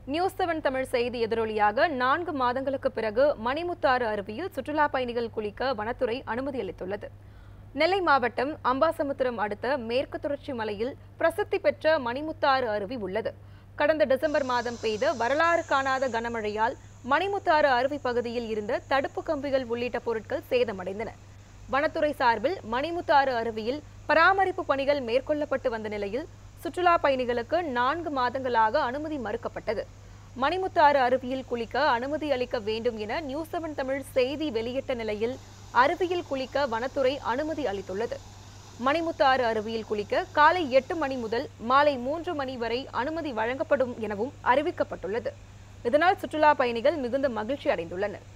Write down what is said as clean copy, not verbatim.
நியூஸ்7 தமிழ் செய்தி எதிரொலியாக 4 மாதங்களுக்கு பிறகு மணிமுத்தாறு அருவியில் சுற்றுலா பயணிகள் குளிக்க வனத்துறை அனுமதி அளித்துள்ளது. நெல்லை மாவட்டம் அம்பாசமுத்திரம் அடுத்த மேற்கு தொடர்ச்சி மலையில் பிரசித்தி பெற்ற மணிமுத்தாறு அருவி உள்ளது. கடந்த டிசம்பர் மாதம் பெய்த வரலாறு காணாத கனமழையால் மணிமுத்தாறு அருவி பகுதியில் இருந்த தடுப்பு கம்பிகள் உள்ளிட்ட பொருட்கள் சேதமடைந்தன. வனத்துறை சார்பில் மணிமுத்தாறு அருவியில் பராமரிப்பு பணிகள் மேற்கொள்ளப்பட்டு வந்த நிலையில் சுற்றுலா பயணிகளுக்கு 4 மாதங்களாக அனுமதி மறுக்கப்பட்டது. மணிமுத்தாறு அருவியில் குளிக்க அனுமதி அளிக்க வேண்டும் என நியூஸ்7 தமிழ் செய்தி வெளியிட்ட நிலையில் அருவியில் குளிக்க வனத்துறை அனுமதி அளித்துள்ளது. மணிமுத்தாறு அருவியில் குளிக்க காலை 8 மணி முதல் மாலை 3 மணி வரை அனுமதி வழங்கப்படும் எனவும் அறிவிக்கப்பட்டுள்ளது. இதனால் சுற்றுலா பயணிகள் மிகுந்த மகிழ்ச்சி அடைந்துள்ளனர்.